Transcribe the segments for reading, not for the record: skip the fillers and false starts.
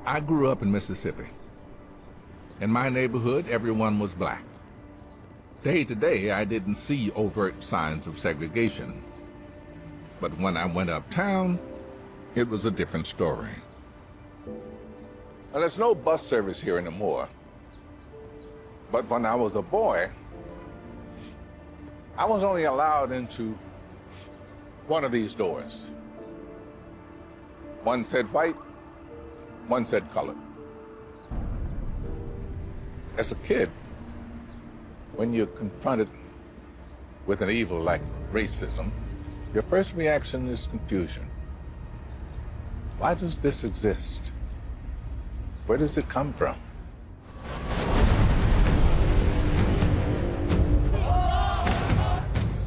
I grew up in Mississippi. In my neighborhood, everyone was black. Day to day, I didn't see overt signs of segregation. But when I went uptown, it was a different story. Now, there's no bus service here anymore. But when I was a boy, I was only allowed into one of these doors. One said white, one said colored. As a kid, when you're confronted with an evil like racism, your first reaction is confusion. Why does this exist? Where does it come from?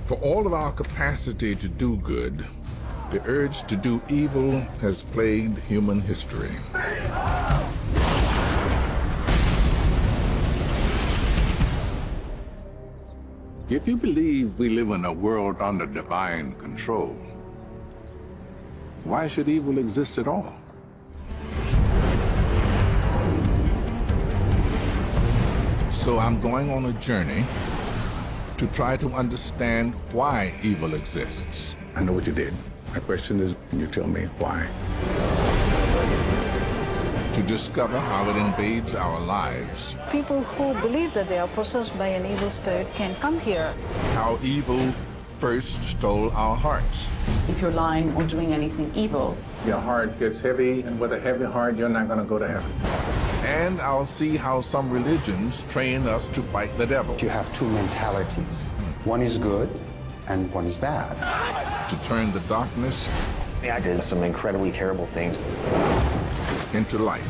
For all of our capacity to do good, the urge to do evil has plagued human history. If you believe we live in a world under divine control, why should evil exist at all? So I'm going on a journey to try to understand why evil exists. I know what you did. My question is, can you tell me why? To discover how it invades our lives. People who believe that they are possessed by an evil spirit can come here. How evil first stole our hearts. If you're lying or doing anything evil, your heart gets heavy, and with a heavy heart, you're not going to go to heaven. And I'll see how some religions train us to fight the devil. You have two mentalities. One is good, and one is bad. To turn the darkness I did some incredibly terrible things. into light.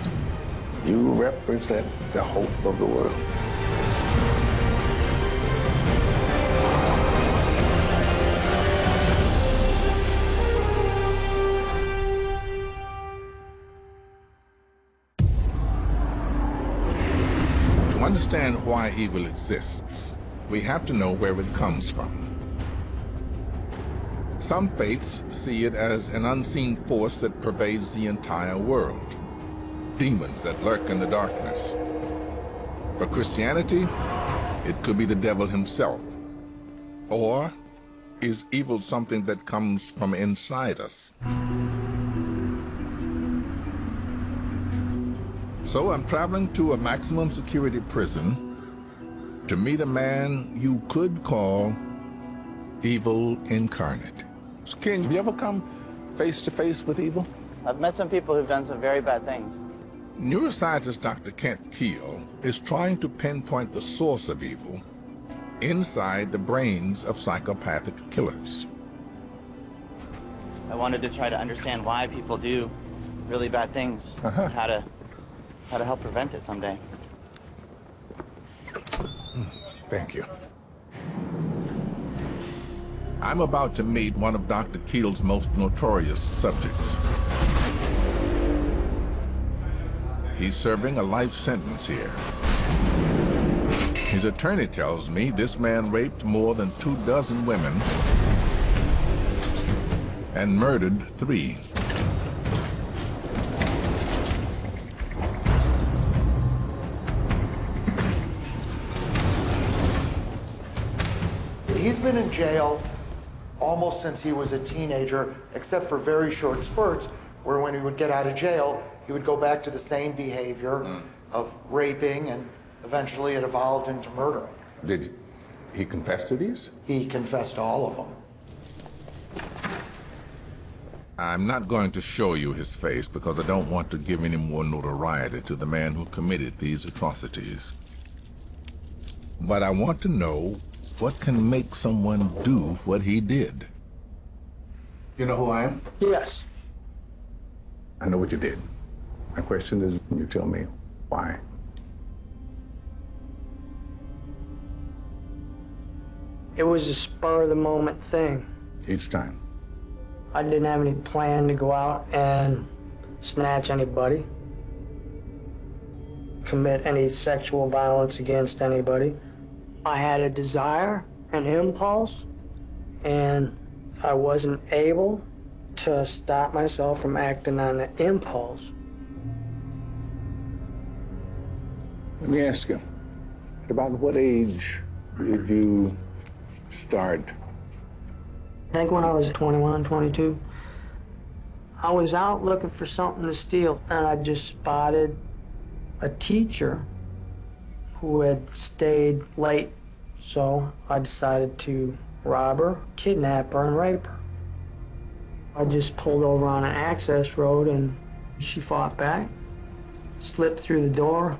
You represent the hope of the world. To understand why evil exists, we have to know where it comes from. Some faiths see it as an unseen force that pervades the entire world. Demons that lurk in the darkness. For Christianity, it could be the devil himself. Or is evil something that comes from inside us? So I'm traveling to a maximum security prison to meet a man you could call evil incarnate. Ken, have you ever come face to face with evil? I've met some people who've done some very bad things. Neuroscientist Dr. Kent Keel is trying to pinpoint the source of evil inside the brains of psychopathic killers. I wanted to try to understand why people do really bad things, and how to help prevent it someday. Thank you. I'm about to meet one of Dr. Keel's most notorious subjects. He's serving a life sentence here. His attorney tells me this man raped more than 24 women and murdered 3. He's been in jail almost since he was a teenager, except for very short spurts, where when he would get out of jail, he would go back to the same behavior of raping, and eventually it evolved into murdering. Did he confess to these? He confessed to all of them. I'm not going to show you his face because I don't want to give any more notoriety to the man who committed these atrocities. But I want to know what can make someone do what he did. You know who I am? Yes. I know what you did. My question is, can you tell me why? It was a spur-of-the-moment thing. Each time? I didn't have any plan to go out and snatch anybody, commit any sexual violence against anybody. I had a desire, an impulse, and I wasn't able to stop myself from acting on the impulse. Let me ask you, at about what age did you start? I think when I was 21, 22, I was out looking for something to steal, and I just spotted a teacher who had stayed late. So I decided to rob her, kidnap her, and rape her. I just pulled over on an access road, and she fought back, slipped through the door,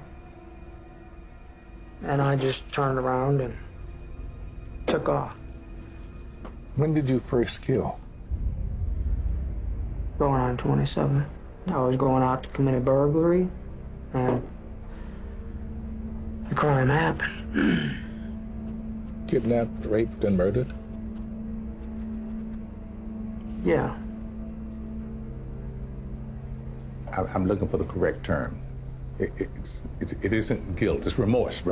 and I just turned around and took off. When did you first kill? Going on 27. I was going out to commit a burglary, and the crime happened. Kidnapped, raped, and murdered? Yeah. I'm looking for the correct term. It isn't guilt, it's remorse.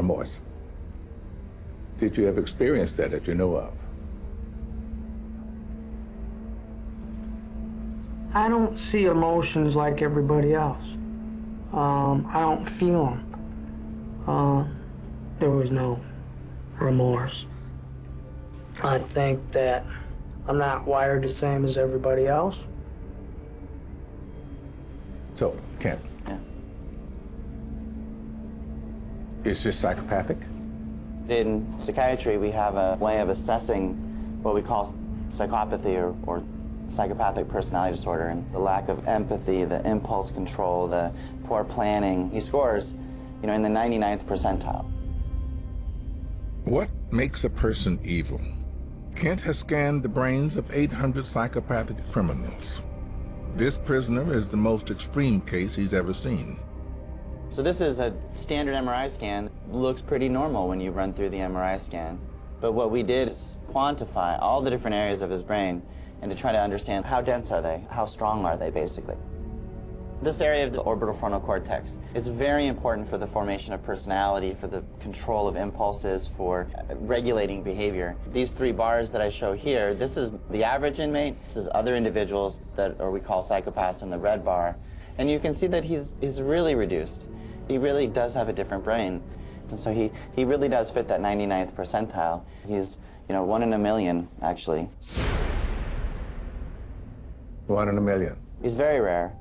Did you ever experience that you know of? I don't see emotions like everybody else. I don't feel them. There was no remorse. I think that I'm not wired the same as everybody else. So, Kent. Yeah. Is this psychopathic? In psychiatry, we have a way of assessing what we call psychopathy or psychopathic personality disorder, and the lack of empathy, the impulse control, the poor planning. He scores, in the 99th percentile. What makes a person evil? Kent has scanned the brains of 800 psychopathic criminals. This prisoner is the most extreme case he's ever seen. So this is a standard MRI scan. Looks pretty normal when you run through the MRI scan. But what we did is quantify all the different areas of his brain and to try to understand how dense are they, how strong are they, basically. This area of the orbital frontal cortex is very important for the formation of personality, for the control of impulses, for regulating behavior. These three bars that I show here, this is the average inmate, this is other individuals that we call psychopaths in the red bar. And you can see that he's really reduced. He really does have a different brain. And so he really does fit that 99th percentile. He's, 1 in a million, actually. 1 in a million. He's very rare.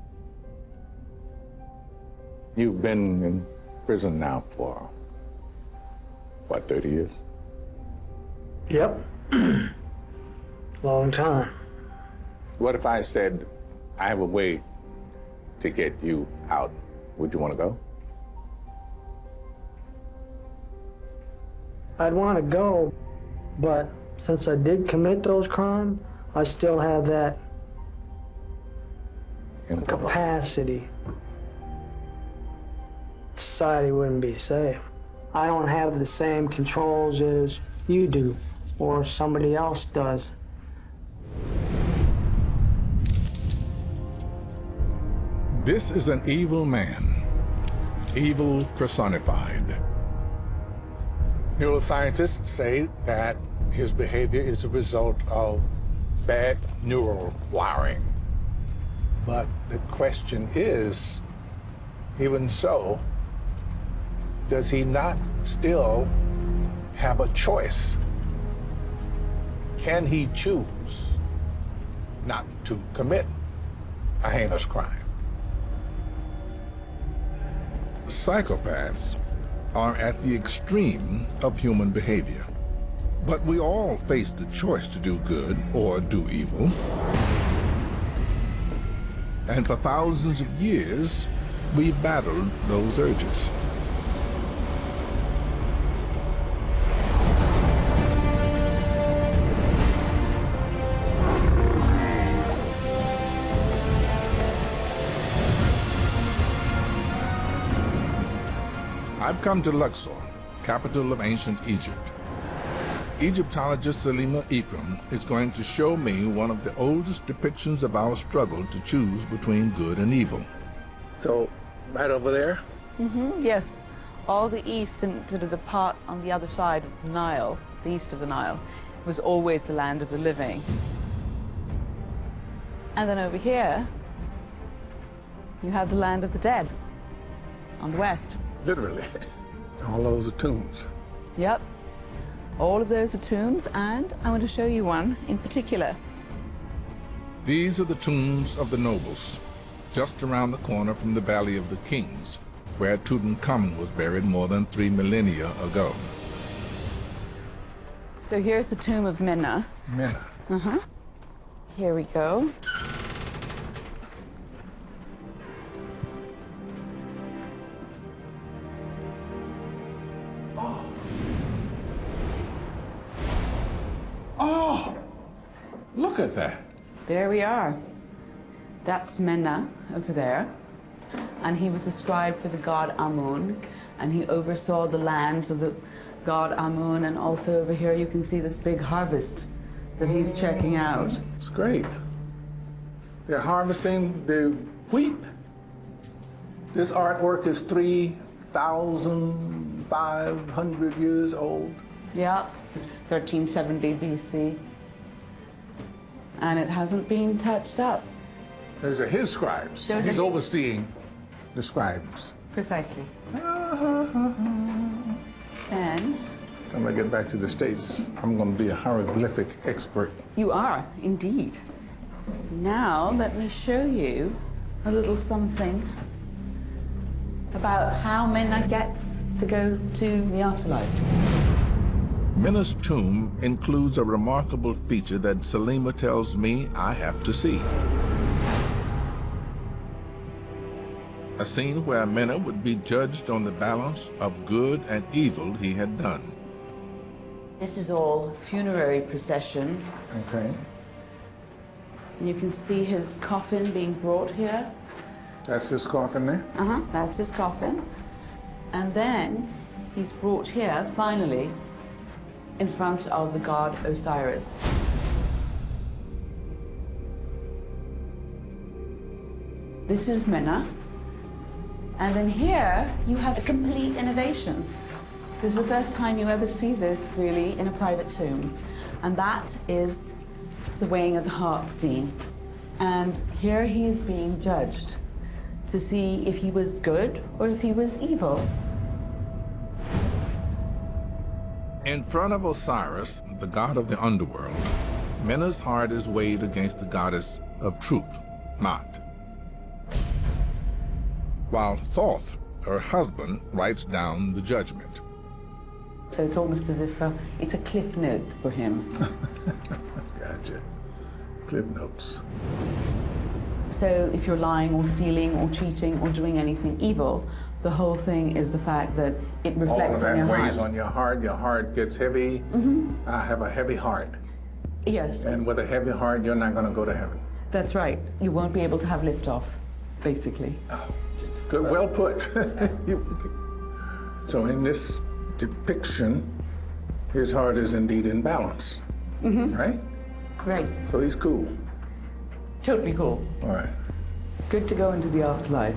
You've been in prison now for, what, 30 years? Yep. Long time. What if I said, I have a way to get you out? Would you want to go? I'd want to go, but since I did commit those crimes, I still have that capacity. Society wouldn't be safe. I don't have the same controls as you do, or somebody else does. This is an evil man, evil personified. Neuroscientists say that his behavior is a result of bad neural wiring. But the question is, even so, does he not still have a choice? Can he choose not to commit a heinous crime? Psychopaths are at the extreme of human behavior. But we all face the choice to do good or do evil. And for thousands of years, we've battled those urges. I've come to Luxor, capital of ancient Egypt. Egyptologist Salima Ikram is going to show me one of the oldest depictions of our struggle to choose between good and evil. So, right over there? Yes. All the east and sort of the part on the other side of the Nile, the east of the Nile, was always the land of the living. And then over here, you have the land of the dead on the west. Literally. All those are tombs. Yep. All of those are tombs, and I want to show you one in particular. These are the tombs of the nobles, just around the corner from the Valley of the Kings, where Tutankhamun was buried more than 3 millennia ago. So here's the tomb of Menna. Menna. Uh-huh. Here we go. Oh, look at that. There we are. That's Menna over there. And he was the scribe for the god Amun, and he oversaw the lands of the god Amun, and also over here you can see this big harvest that he's checking out. It's great. They're harvesting the wheat. This artwork is 3,500 years old. Yeah, 1370 BC. And it hasn't been touched up. Those are his scribes. Those are He's his- overseeing the scribes. Precisely. And When I get back to the States, I'm going to be a hieroglyphic expert. you are, indeed. Now, let me show you a little something about how Menna gets to go to the afterlife. Menna's tomb includes a remarkable feature that Salima tells me I have to see. A scene where Menna would be judged on the balance of good and evil he had done. This is all funerary procession. Okay. And you can see his coffin being brought here. That's his coffin there? Uh-huh, that's his coffin. And then he's brought here, finally, in front of the god Osiris. This is Menna. And then here, you have a complete innovation. This is the first time you ever see this, really, in a private tomb. And that is the weighing of the heart scene. And here he is being judged to see if he was good or if he was evil. In front of Osiris, the god of the underworld, Menna's heart is weighed against the goddess of truth, Maat. While Thoth, her husband, writes down the judgment. So it's almost as if it's a cliff note for him. Gotcha. Cliff notes. So if you're lying or stealing or cheating or doing anything evil, the whole thing is the fact that it All of reflects on that your weighs heart. on your heart. Your heart gets heavy. I have a heavy heart. Yes, And with a heavy heart, you're not going to go to heaven. that's right. You won't be able to have liftoff, basically. Good, well put. So in this depiction, his heart is indeed in balance, right? Right. So he's cool. Totally cool. All right. Good to go into the afterlife.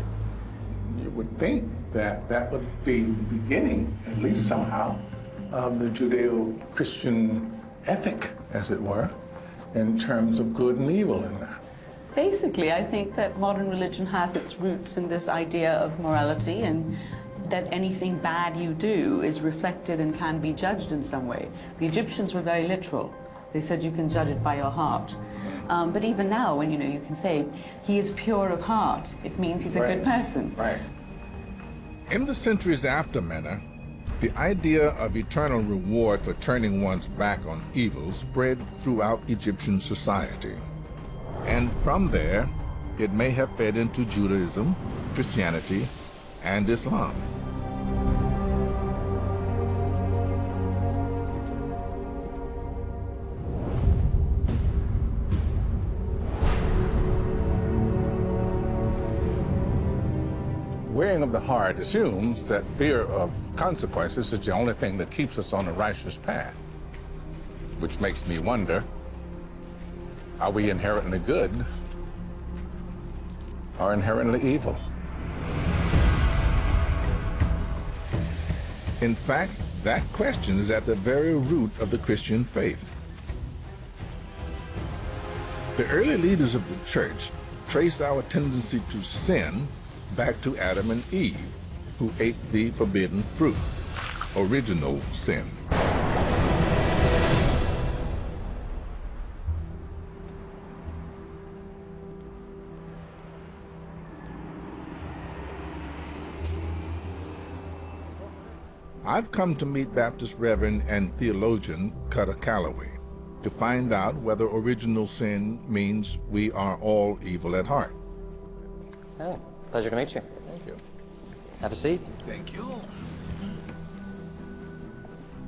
You would think that that would be the beginning, at least somehow, of the Judeo-Christian ethic, as it were, in terms of good and evil in that. Basically, I think that modern religion has its roots in this idea of morality, and that anything bad you do is reflected and can be judged in some way. The Egyptians were very literal. They said you can judge it by your heart. But even now, when you can say he is pure of heart, it means he's a good person. Right. In the centuries after Menna, the idea of eternal reward for turning one's back on evil spread throughout Egyptian society. And from there, it may have fed into Judaism, Christianity, and Islam. Weighing of the heart assumes that fear of consequences is the only thing that keeps us on a righteous path. Which makes me wonder, are we inherently good or inherently evil? In fact, that question is at the very root of the Christian faith. The early leaders of the church trace our tendency to sin back to Adam and Eve, who ate the forbidden fruit. original sin. I've come to meet Baptist Reverend and theologian Cutter Calloway to find out whether original sin means we are all evil at heart. Hey, pleasure to meet you. Thank you. Have a seat. Thank you.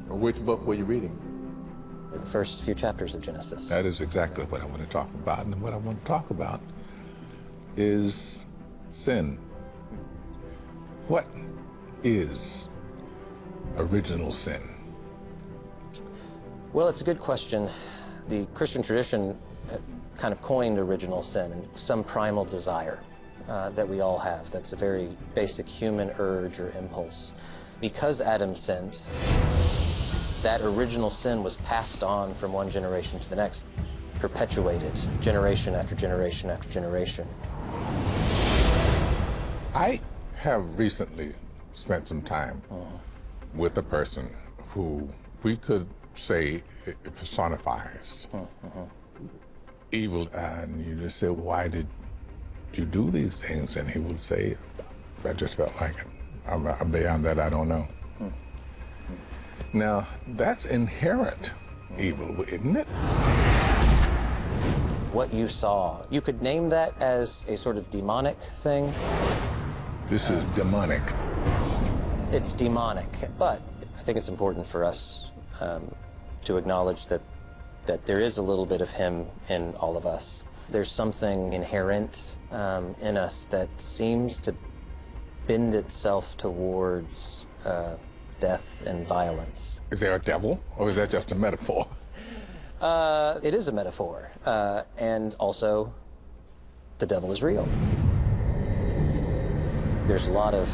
Which book were you reading? The first few chapters of Genesis. That is exactly what I want to talk about. And what I want to talk about is sin. What is original sin? Well, it's a good question. The Christian tradition kind of coined original sin, and some primal desire that we all have. That's a very basic human urge or impulse. Because Adam sinned, that original sin was passed on from one generation to the next, perpetuated generation after generation after generation. I have recently spent some time with a person who we could say personifies evil, and you just say, why did you do these things? And he would say, I just felt like it. Beyond that, I don't know. Now, that's inherent evil, isn't it? What you saw, you could name that as a sort of demonic thing. This is demonic. It's demonic, but I think it's important for us to acknowledge that there is a little bit of him in all of us. There's something inherent in us that seems to bend itself towards death and violence. Is there a devil, or is that just a metaphor? It is a metaphor, and also the devil is real. There's a lot of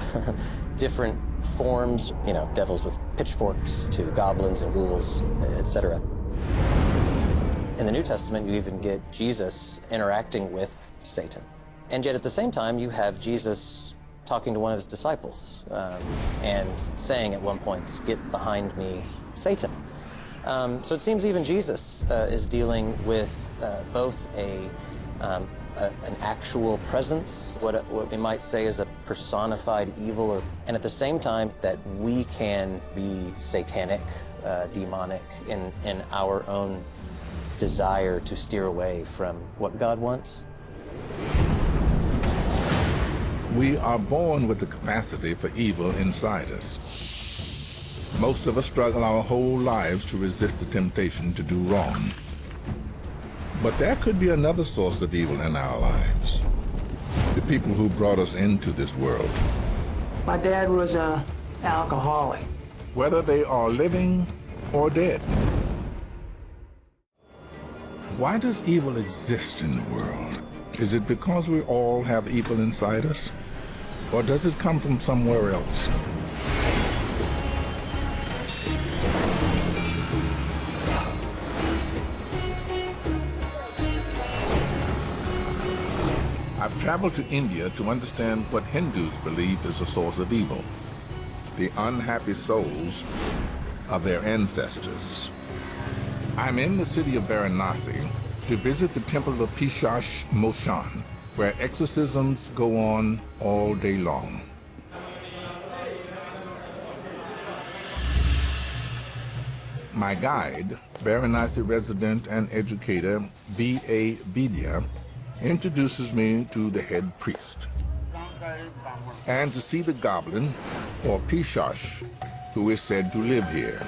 different forms, you know, devils with pitchforks to goblins and ghouls, etc. In the New Testament, you even get Jesus interacting with Satan. And yet at the same time, you have Jesus talking to one of his disciples and saying at one point, "Get behind me, Satan." So it seems even Jesus is dealing with both an actual presence, what we might say is a personified evil, and at the same time that we can be satanic, demonic in our own desire to steer away from what God wants. We are born with the capacity for evil inside us. Most of us struggle our whole lives to resist the temptation to do wrong. But there could be another source of evil in our lives. The people who brought us into this world. My dad was an alcoholic. Whether they are living or dead. Why does evil exist in the world? Is it because we all have evil inside us? Or does it come from somewhere else? I've traveled to India to understand what Hindus believe is the source of evil, the unhappy souls of their ancestors. I'm in the city of Varanasi to visit the temple of Pishash Moshan, where exorcisms go on all day long. My guide, Varanasi resident and educator B.A. Vidya, introduces me to the head priest and to see the goblin, or Pishash, who is said to live here.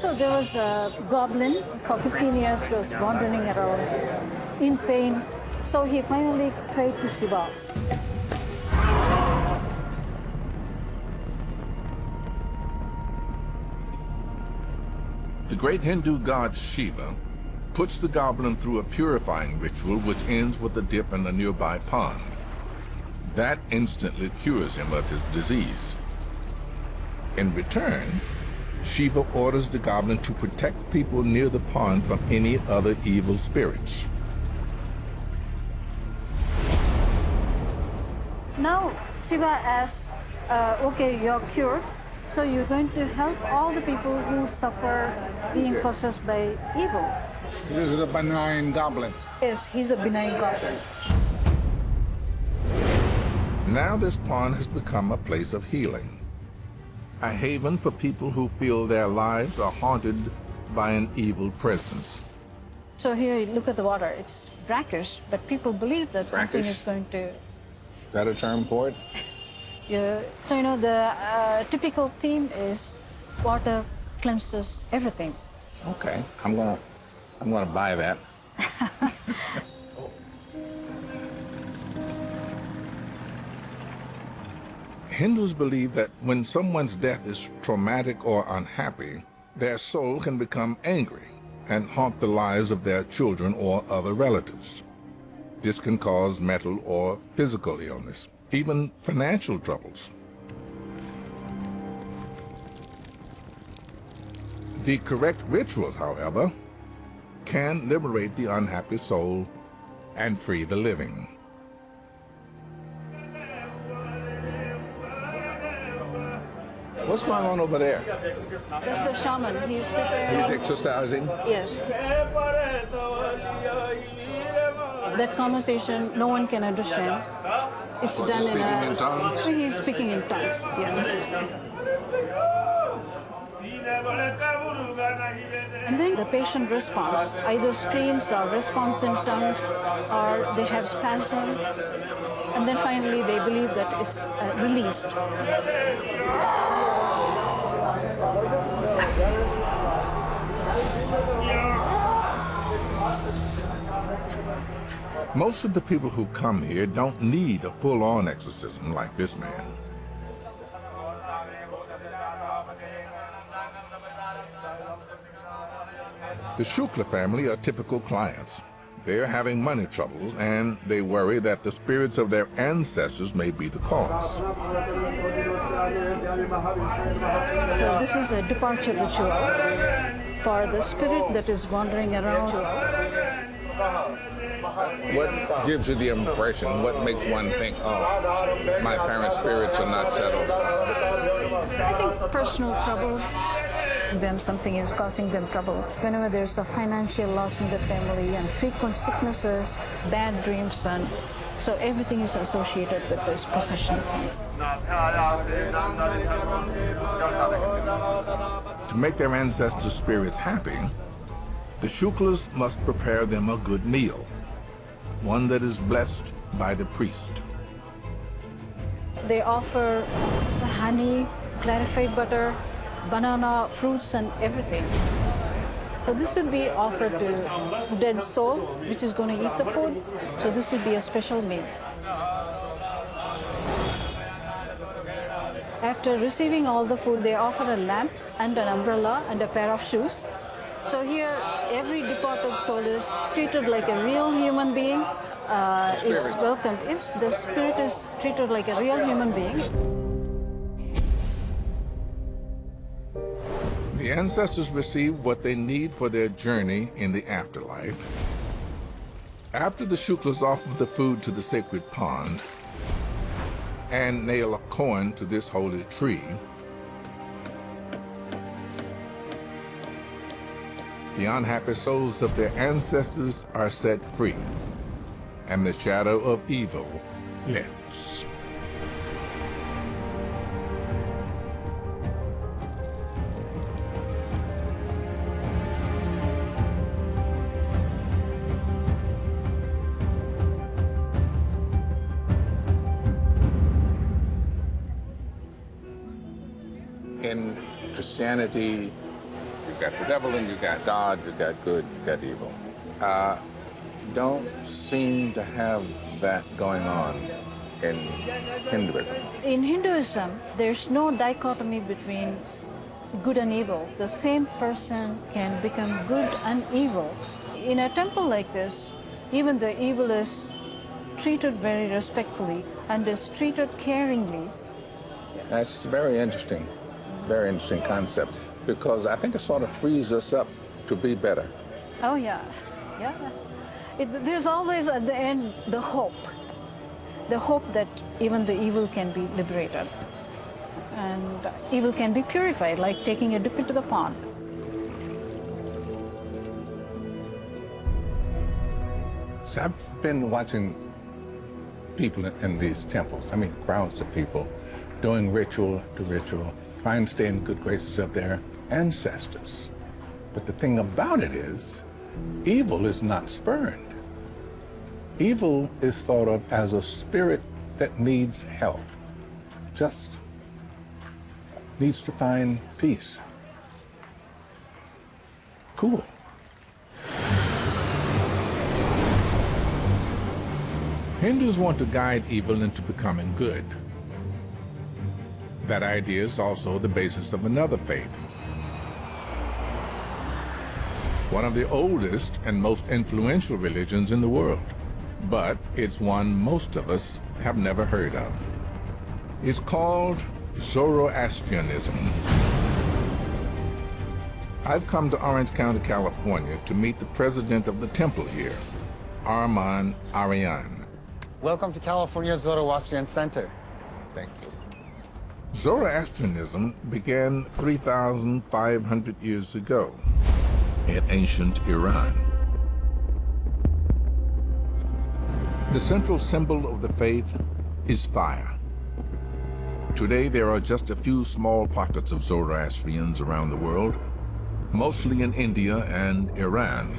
So there was a goblin for 15 years, was wandering around in pain. So he finally prayed to Shiva. The great Hindu god Shiva puts the goblin through a purifying ritual which ends with a dip in a nearby pond. That instantly cures him of his disease. In return, Shiva orders the goblin to protect people near the pond from any other evil spirits. Now Shiva asks, okay, you're cured, So you're going to help all the people who suffer being possessed by evil. This is a benign goblin. Yes, he's a benign goblin. Now this pond has become a place of healing, a haven for people who feel their lives are haunted by an evil presence. So here, you look at the water. It's brackish, but people believe that something is going to... Is that a term for it? Yeah. So, you know, the typical theme is water cleanses everything. Okay, I'm gonna buy that. Hindus believe that when someone's death is traumatic or unhappy, their soul can become angry and haunt the lives of their children or other relatives. This can cause mental or physical illness, even financial troubles. The correct rituals, however, can liberate the unhappy soul and free the living. What's going on over there? That's the shaman. He's preparing... He's exercising? Yes. That conversation, no one can understand. It's So done he's speaking in tongues? He's speaking in tongues, yes. And then the patient responds, either screams or responds in tongues, or they have spasm, and then finally they believe that it's released. Most of the people who come here don't need a full-on exorcism like this man. The Shukla family are typical clients. They're having money troubles, and they worry that the spirits of their ancestors may be the cause. So this is a departure ritual for the spirit that is wandering around. What gives you the impression? What makes one think, oh, my parents' spirits are not settled? I think personal troubles, them something is causing them trouble. Whenever there's a financial loss in the family and frequent sicknesses, bad dreams, and so everything is associated with this possession. To make their ancestors' spirits happy, the Shuklas must prepare them a good meal, one that is blessed by the priest. They offer honey, clarified butter, banana, fruits, and everything. So this would be offered to dead soul, which is going to eat the food. So this would be a special meal. After receiving all the food, they offer a lamp and an umbrella and a pair of shoes. So here, every departed soul is treated like a real human being. It's welcomed. If the spirit is treated like a real human being. The ancestors receive what they need for their journey in the afterlife. After the Shuklas offer the food to the sacred pond and nail a coin to this holy tree, the unhappy souls of their ancestors are set free, and the shadow of evil lifts. In Christianity, you've got the devil and you've got God, you've got good, you've got evil. Don't seem to have that going on in Hinduism. In Hinduism, there's no dichotomy between good and evil. The same person can become good and evil. In a temple like this, even the evil is treated very respectfully and is treated caringly. That's very interesting concept, because I think it sort of frees us up to be better. Oh, yeah. There's always at the end the hope that even the evil can be liberated. and evil can be purified, like taking a dip into the pond. So I've been watching people in these temples, I mean crowds of people, doing ritual to ritual, trying to stay in good graces of their ancestors. But the thing about it is, evil is not spurned. Evil is thought of as a spirit that needs help, just needs to find peace. Cool. Hindus want to guide evil into becoming good. That idea is also the basis of another faith. One of the oldest and most influential religions in the world, but it's one most of us have never heard of. It's called Zoroastrianism. I've come to Orange County, California to meet the president of the temple here, Arman Aryan. Welcome to California Zoroastrian Center. Thank you. Zoroastrianism began 3,500 years ago in ancient Iran. The central symbol of the faith is fire. Today, there are just a few small pockets of Zoroastrians around the world, mostly in India and Iran,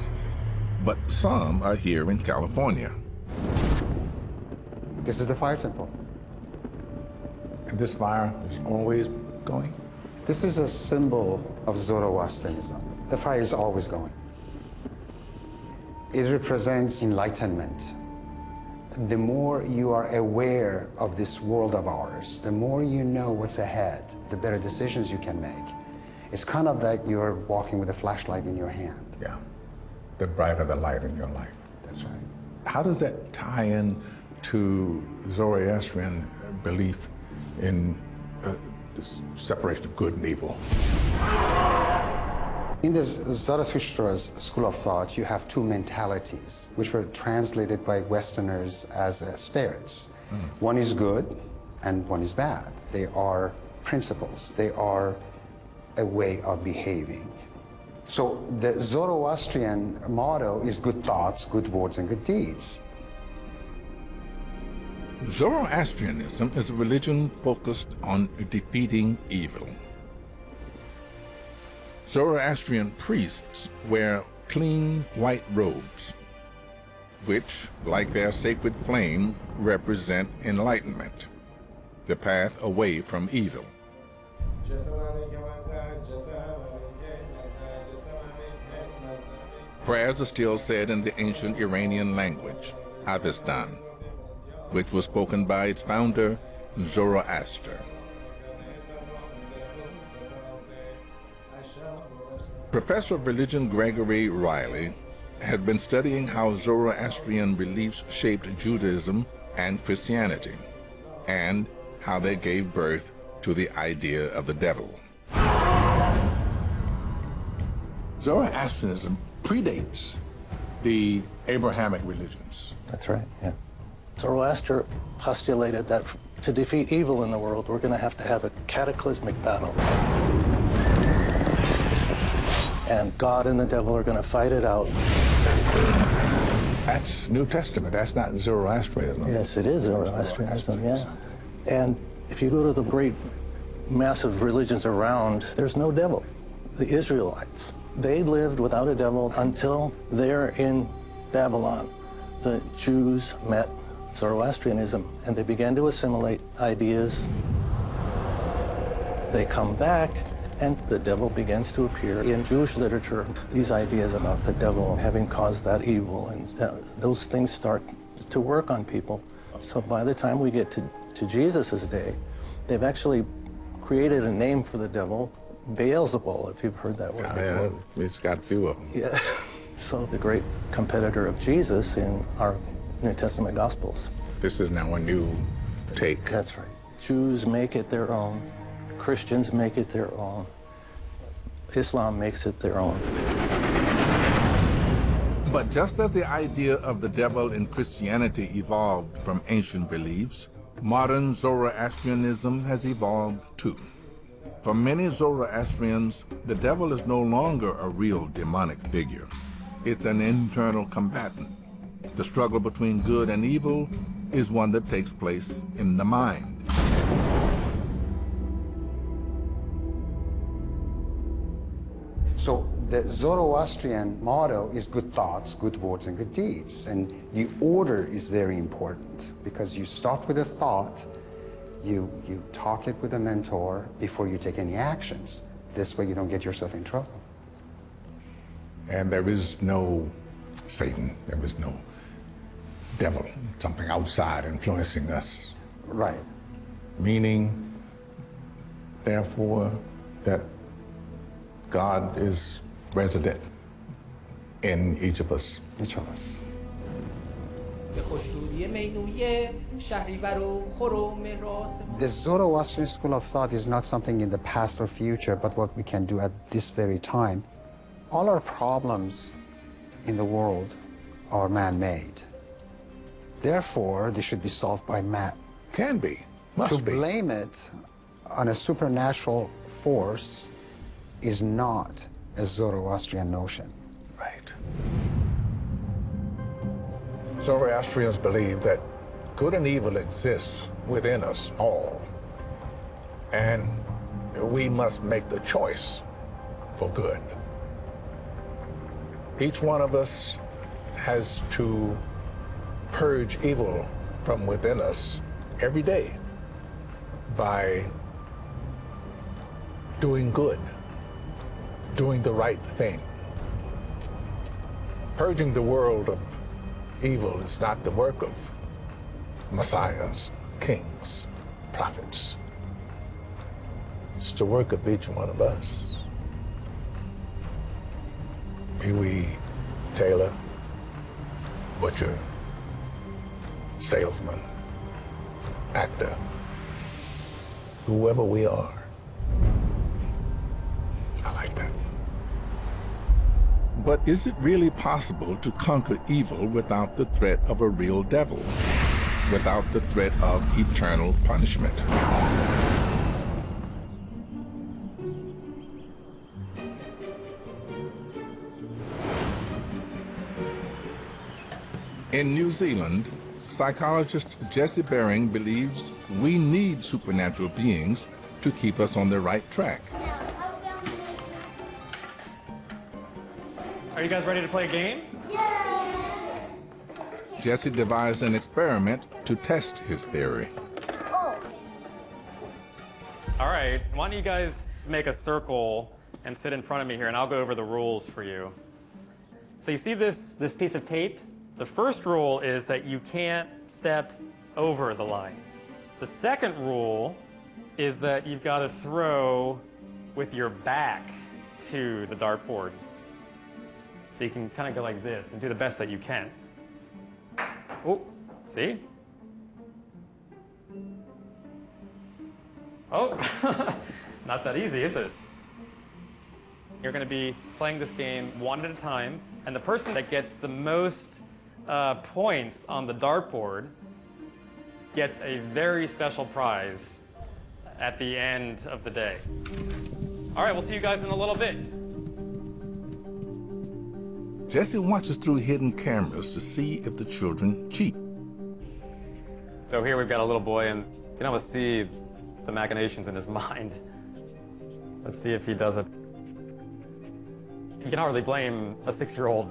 but some are here in California. This is the fire temple. And this fire is always going? This is a symbol of Zoroastrianism. The fire is always going. It represents enlightenment. The more you are aware of this world of ours, the more you know what's ahead, the better decisions you can make. It's kind of like you're walking with a flashlight in your hand. Yeah. The brighter the light in your life. That's right. How does that tie in to Zoroastrian belief in the separation of good and evil? In the Zarathustra's school of thought, you have two mentalities, which were translated by Westerners as spirits. One is good and one is bad. They are principles. They are a way of behaving. So the Zoroastrian motto is good thoughts, good words, and good deeds. Zoroastrianism is a religion focused on defeating evil. Zoroastrian priests wear clean white robes, which, like their sacred flame, represent enlightenment, the path away from evil. Prayers are still said in the ancient Iranian language, Avestan, which was spoken by its founder, Zoroaster. Professor of Religion Gregory Riley has been studying how Zoroastrian beliefs shaped Judaism and Christianity, and how they gave birth to the idea of the devil. Zoroastrianism predates the Abrahamic religions. That's right, yeah. Zoroaster postulated that to defeat evil in the world, we're going to have a cataclysmic battle. And God and the devil are going to fight it out. That's New Testament. That's not Zoroastrianism. Yes, it is Zoroastrianism, yeah. And if you go to the great massive religions around, there's no devil. The Israelites, they lived without a devil until they're in Babylon. The Jews met Zoroastrianism, and they began to assimilate ideas. They come back, and the devil begins to appear in Jewish literature. These ideas about the devil having caused that evil, and those things start to work on people. So by the time we get to Jesus' day, they've actually created a name for the devil, Beelzebul, if you've heard that word before. Yeah, it's got a few of them. Yeah. So the great competitor of Jesus in our New Testament Gospels. This is now a new take. That's right. Jews make it their own. Christians make it their own. Islam makes it their own. But just as the idea of the devil in Christianity evolved from ancient beliefs, Modern Zoroastrianism has evolved too. For many Zoroastrians, the devil is no longer a real demonic figure. It's an internal combatant. The struggle between good and evil is one that takes place in the mind. So the Zoroastrian motto is good thoughts, good words, and good deeds. And the order is very important because you start with a thought, you talk it with a mentor before you take any actions. This way you don't get yourself in trouble. And there is no Satan, there is no devil, something outside influencing us. Right. Meaning, therefore, that God is resident in each of us. Each of us. The Zoroastrian school of thought is not something in the past or future, but what we can do at this very time. All our problems in the world are man-made. Therefore, they should be solved by man. Can be, must be. To blame it on a supernatural force is not a Zoroastrian notion. Right. Zoroastrians believe that good and evil exists within us all, and we must make the choice for good. Each one of us has to purge evil from within us every day by doing good, doing the right thing. Purging the world of evil is not the work of messiahs, kings, prophets. It's the work of each one of us. Be we tailor, butcher, salesman, actor, whoever we are. I like that. But is it really possible to conquer evil without the threat of a real devil, without the threat of eternal punishment? In New Zealand, psychologist Jesse Baring believes we need supernatural beings to keep us on the right track. Are you guys ready to play a game? Yeah! Jesse devised an experiment to test his theory. All right, why don't you guys make a circle and sit in front of me here, and I'll go over the rules for you. So you see this piece of tape? The first rule is that you can't step over the line. The second rule is that you've got to throw with your back to the dartboard. So you can kind of go like this and do the best that you can. Oh, see? Oh, not that easy, is it? You're going to be playing this game one at a time, and the person that gets the most points on the dartboard gets a very special prize at the end of the day. All right, we'll see you guys in a little bit. Jesse watches through hidden cameras to see if the children cheat. So here we've got a little boy, and you can almost see the machinations in his mind. Let's see if he does it. You can hardly blame a 6-year-old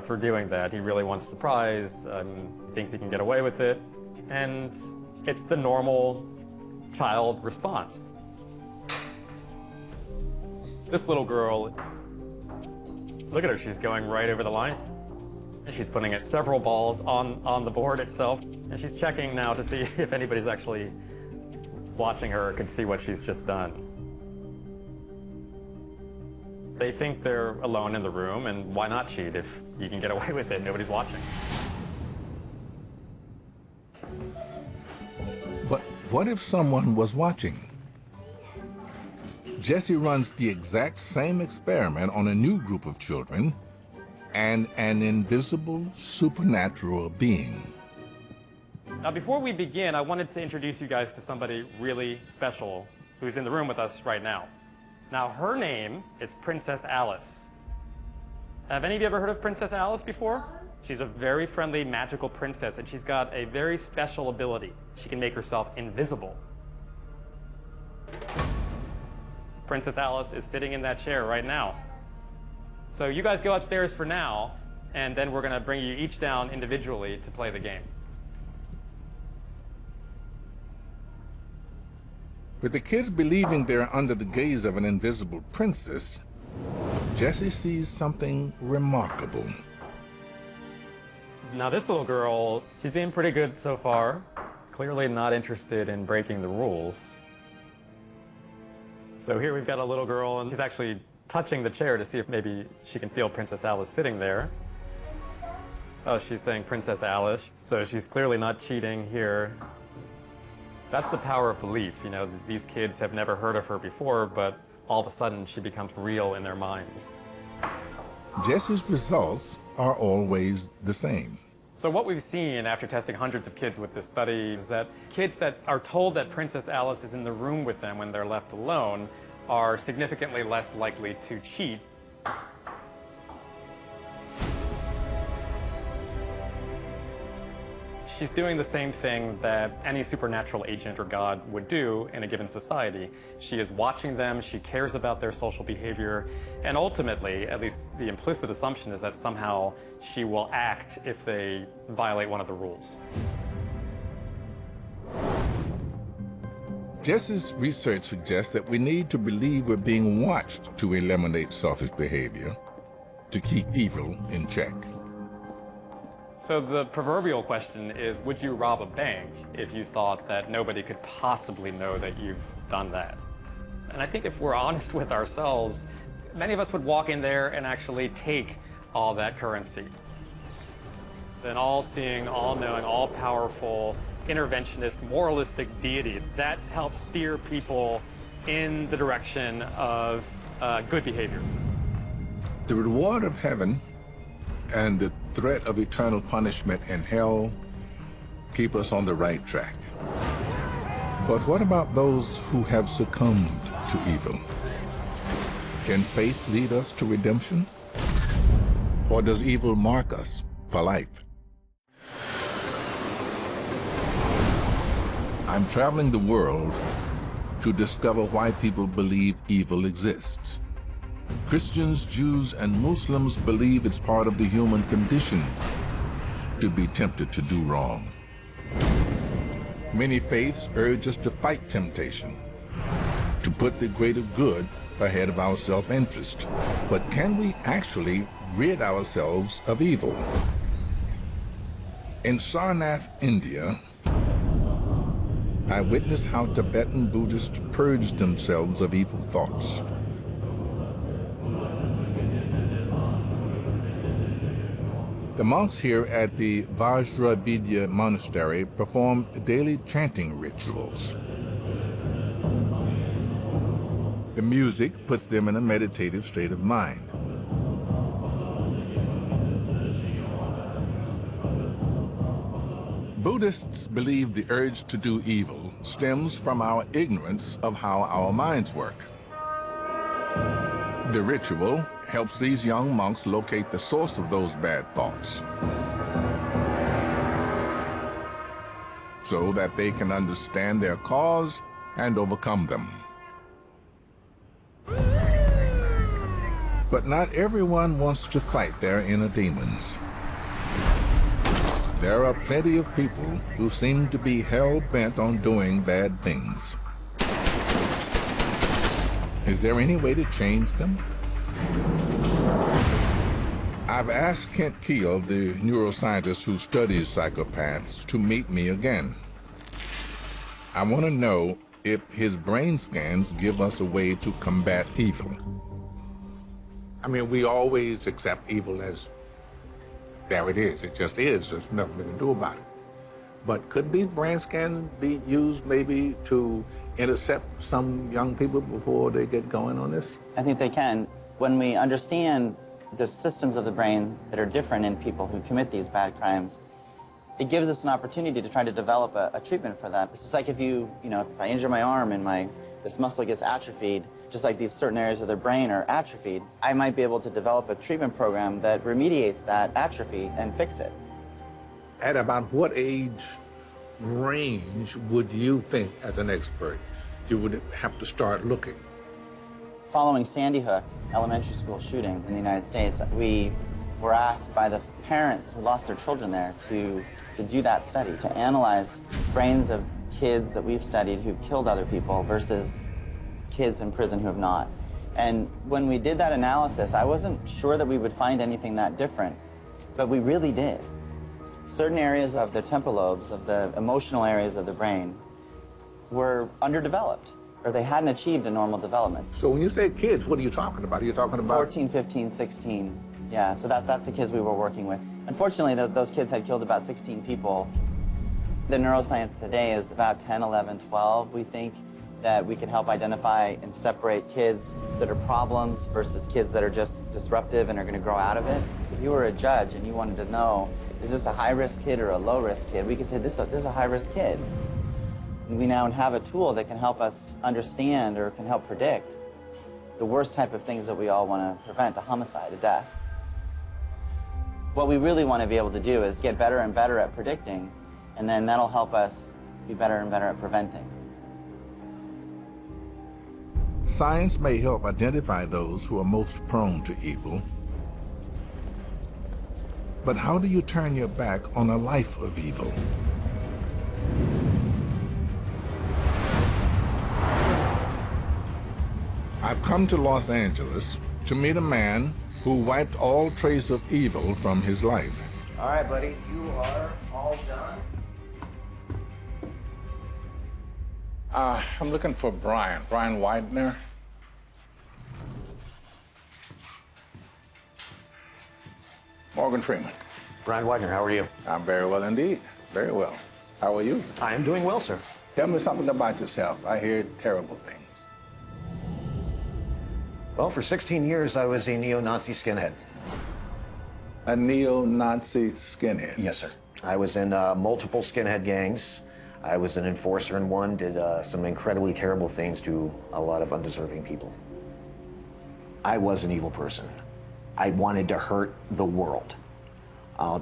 for doing that. He really wants the prize, thinks he can get away with it, and it's the normal child response. This little girl, look at her, she's going right over the line. And she's putting several balls on the board itself, and she's checking now to see if anybody's actually watching her or can see what she's just done. They think they're alone in the room, and why not cheat if you can get away with it, nobody's watching. But what if someone was watching? Jesse runs the exact same experiment on a new group of children, and an invisible supernatural being Now, before we begin, I wanted to introduce you guys to somebody really special who's in the room with us right now. Now, her name is Princess Alice. Have any of you ever heard of Princess Alice before? She's a very friendly, magical princess, and she's got a very special ability. She can make herself invisible. Princess Alice is sitting in that chair right now. So you guys go upstairs for now, and then we're going to bring you each down individually to play the game. With the kids believing they're under the gaze of an invisible princess, Jesse sees something remarkable. Now this little girl, she's being pretty good so far. Clearly not interested in breaking the rules. So here we've got a little girl, and she's actually touching the chair to see if maybe she can feel Princess Alice sitting there. Oh, she's saying Princess Alice, so she's clearly not cheating here. That's the power of belief. You know, these kids have never heard of her before, but all of a sudden she becomes real in their minds. Jesse's results are always the same. So what we've seen after testing hundreds of kids with this study is that kids that are told that Princess Alice is in the room with them when they're left alone are significantly less likely to cheat. She's doing the same thing that any supernatural agent or god would do in a given society. She is watching them, she cares about their social behavior, and ultimately, at least the implicit assumption is that somehow she will act if they violate one of the rules. Jesse's research suggests that we need to believe we're being watched to eliminate selfish behavior, to keep evil in check. So the proverbial question is, would you rob a bank if you thought that nobody could possibly know that you've done that? And I think if we're honest with ourselves, many of us would walk in there and actually take all that currency. An all-seeing, all-knowing, all-powerful, interventionist, moralistic deity that helps steer people in the direction of good behavior. The reward of heaven and the threat of eternal punishment in hell keep us on the right track. But what about those who have succumbed to evil? Can faith lead us to redemption? Or does evil mark us for life? I'm traveling the world to discover why people believe evil exists. Christians, Jews, and Muslims believe it's part of the human condition to be tempted to do wrong. Many faiths urge us to fight temptation, to put the greater good ahead of our self-interest. But can we actually rid ourselves of evil? In Sarnath, India, I witnessed how Tibetan Buddhists purged themselves of evil thoughts. The monks here at the Vajravidya monastery perform daily chanting rituals. The music puts them in a meditative state of mind. Buddhists believe the urge to do evil stems from our ignorance of how our minds work. The ritual helps these young monks locate the source of those bad thoughts so that they can understand their cause and overcome them. But not everyone wants to fight their inner demons. There are plenty of people who seem to be hell-bent on doing bad things. Is there any way to change them? I've asked Kent Keel, the neuroscientist who studies psychopaths, to meet me again. I want to know if his brain scans give us a way to combat evil. I mean, we always accept evil as, there it is. It just is. There's nothing we can do about it. But could these brain scans be used maybe to intercept some young people before they get going on this? I think they can. When we understand the systems of the brain that are different in people who commit these bad crimes, it gives us an opportunity to try to develop a treatment for that. It's just like if if I injure my arm and this muscle gets atrophied, just like these certain areas of their brain are atrophied, I might be able to develop a treatment program that remediates that atrophy and fix it. At about what age range would you think, as an expert, you would have to start looking? Following Sandy Hook elementary school shooting in the United States, we were asked by the parents who lost their children there to do that study, to analyze brains of kids that we've studied who've killed other people versus kids in prison who have not. And when we did that analysis, I wasn't sure that we would find anything that different, but we really did. Certain areas of the temporal lobes, of the emotional areas of the brain, were underdeveloped, or they hadn't achieved a normal development. So when you say kids, what are you talking about? Are you talking about 14, 15, 16. Yeah, so that's the kids we were working with. Unfortunately, those kids had killed about 16 people. The neuroscience today is about 10, 11, 12. We think that we can help identify and separate kids that are problems versus kids that are just disruptive and are going to grow out of it. If you were a judge and you wanted to know, is this a high-risk kid or a low-risk kid, we could say this is a high-risk kid. And we now have a tool that can help us understand or can help predict the worst type of things that we all want to prevent, a homicide, a death. What we really want to be able to do is get better and better at predicting, and then that'll help us be better and better at preventing. Science may help identify those who are most prone to evil. But how do you turn your back on a life of evil? I've come to Los Angeles to meet a man who wiped all trace of evil from his life. All right, buddy, you are all done. I'm looking for Brian Widener. Morgan Freeman. Brian Widener, how are you? I'm very well indeed, very well. How are you? I am doing well, sir. Tell me something about yourself. I hear terrible things. Well, for 16 years, I was a neo-Nazi skinhead. A neo-Nazi skinhead? Yes, sir. I was in multiple skinhead gangs. I was an enforcer in one, did some incredibly terrible things to a lot of undeserving people. I was an evil person. I wanted to hurt the world.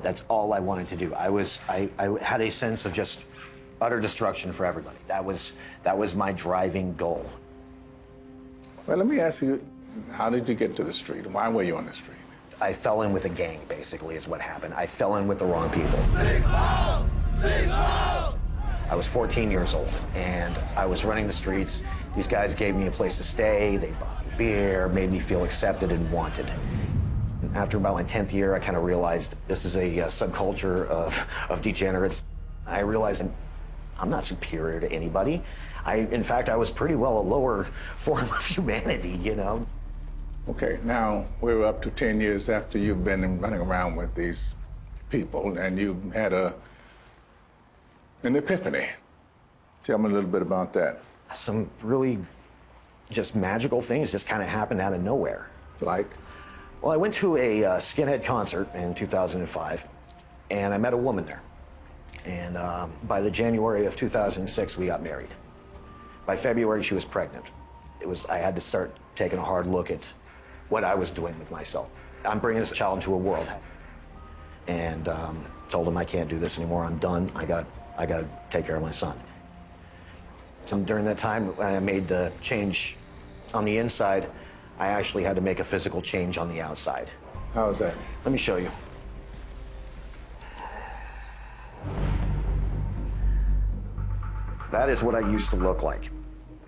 That's all I wanted to do. I had a sense of just utter destruction for everybody. That was my driving goal. Well, let me ask you, how did you get to the street? Why were you on the street? I fell in with a gang, basically, is what happened. I fell in with the wrong people. I was 14 years old, and I was running the streets. These guys gave me a place to stay. They bought me beer, made me feel accepted and wanted. After about my 10th year, I kind of realized this is a subculture of degenerates. I realized I'm not superior to anybody. In fact, I was pretty well a lower form of humanity, you know? Okay, now we're up to 10 years after you've been running around with these people, and you had an epiphany. Tell me a little bit about that. Some really just magical things just kind of happened out of nowhere. Like? Well, I went to a skinhead concert in 2005, and I met a woman there. And by the January of 2006, we got married. By February, she was pregnant. I had to start taking a hard look at what I was doing with myself. I'm bringing this child into a world. And told him I can't do this anymore. I'm done. I got to take care of my son. So during that time, when I made the change on the inside, I actually had to make a physical change on the outside. How was that? Let me show you. That is what I used to look like.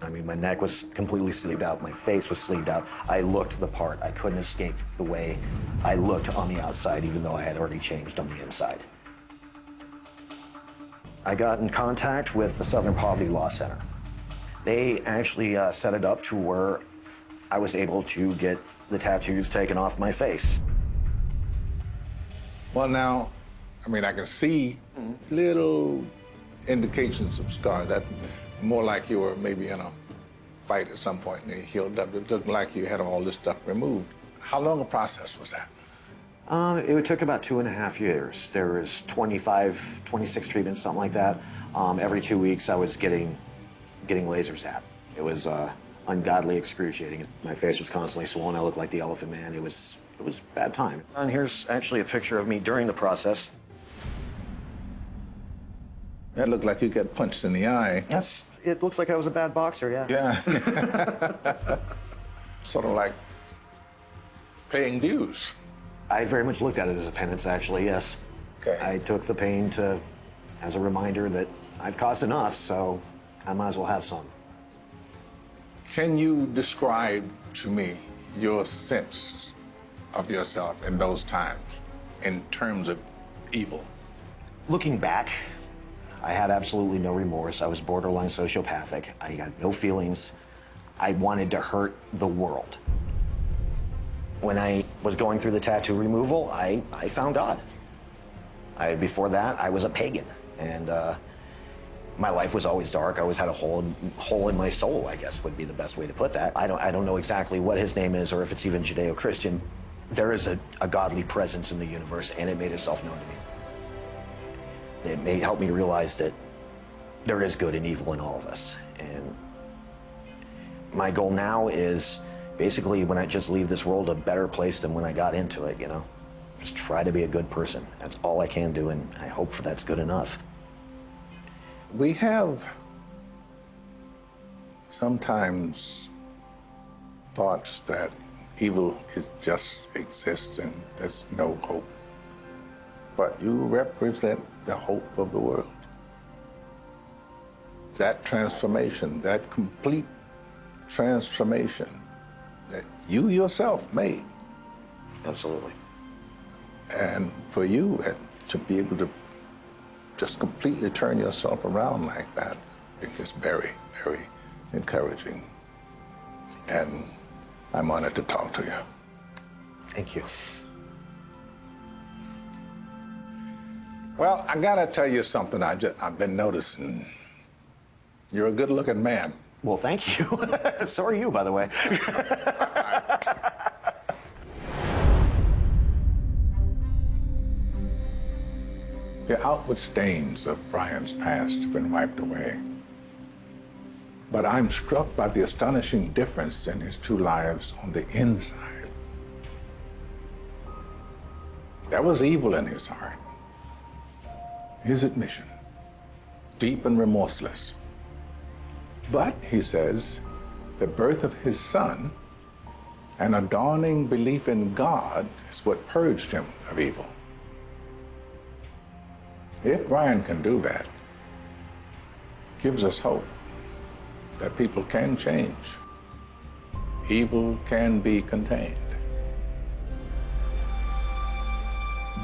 I mean, my neck was completely sleeved out. My face was sleeved out. I looked the part. I couldn't escape the way I looked on the outside, even though I had already changed on the inside. I got in contact with the Southern Poverty Law Center. They actually set it up to where I was able to get the tattoos taken off my face. Well, now, I mean, I can see little indications of scars. That more like you were maybe in a fight at some point and you healed up. It looked like you had all this stuff removed. How long a process was that? It took about 2.5 years. There was 25, 26 treatments, something like that. Every 2 weeks I was getting laser zapped. It was ungodly excruciating. My face was constantly swollen. I looked like the Elephant Man. It was a bad time. And here's actually a picture of me during the process. That looked like you got punched in the eye. Yes, it looks like I was a bad boxer, yeah. Yeah. Sort of like paying dues. I very much looked at it as a penance, actually, yes. Okay. I took the pain as a reminder that I've caused enough, so I might as well have some. Can you describe to me your sense of yourself in those times in terms of evil? Looking back, I had absolutely no remorse. I was borderline sociopathic. I had no feelings. I wanted to hurt the world. When I was going through the tattoo removal, I found God. Before that, I was a pagan, and my life was always dark. I always had a hole in my soul, I guess would be the best way to put that. I don't know exactly what his name is or if it's even Judeo-Christian. There is a godly presence in the universe, and it made itself known to me. It may help me realize that there is good and evil in all of us. And my goal now is basically when I just leave this world a better place than when I got into it, you know? Just try to be a good person. That's all I can do, and I hope that's good enough. We have sometimes thoughts that evil just exists and there's no hope. But you represent the hope of the world. That transformation, that complete transformation that you yourself made. Absolutely. And for you to be able to just completely turn yourself around like that, it's very, very encouraging. And I'm honored to talk to you. Thank you. Well, I gotta tell you something I've been noticing. You're a good-looking man. Well, thank you. So are you, by the way. The outward stains of Brian's past have been wiped away. But I'm struck by the astonishing difference in his two lives on the inside. There was evil in his heart. His admission, deep and remorseless. But, he says, the birth of his son and a dawning belief in God is what purged him of evil. If Brian can do that, gives us hope that people can change. Evil can be contained.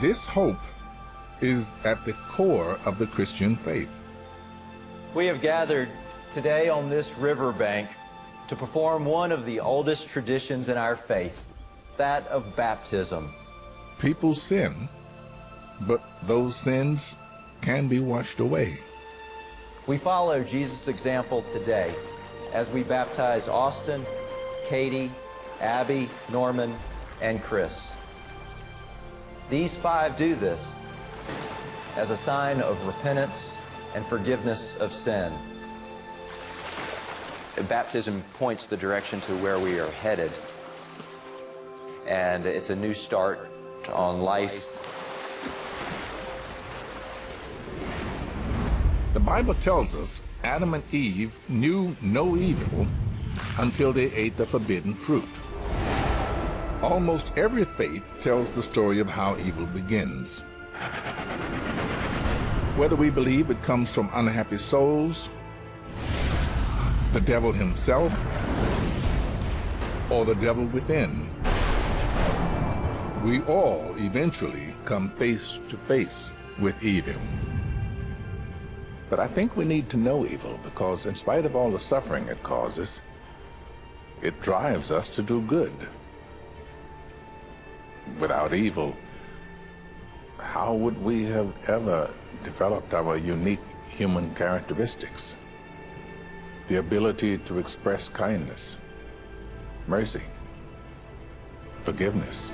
This hope is at the core of the Christian faith. We have gathered today on this riverbank to perform one of the oldest traditions in our faith, that of baptism. People sin, but those sins can be washed away. We follow Jesus' example today as we baptize Austin, Katie, Abby, Norman, and Chris. These 5 do this as a sign of repentance and forgiveness of sin. Baptism points the direction to where we are headed, and it's a new start on life. The Bible tells us Adam and Eve knew no evil until they ate the forbidden fruit. Almost every faith tells the story of how evil begins. Whether we believe it comes from unhappy souls, the devil himself, or the devil within, we all eventually come face to face with evil. But I think we need to know evil because in spite of all the suffering it causes, it drives us to do good. Without evil, how would we have ever developed our unique human characteristics? The ability to express kindness, mercy, forgiveness.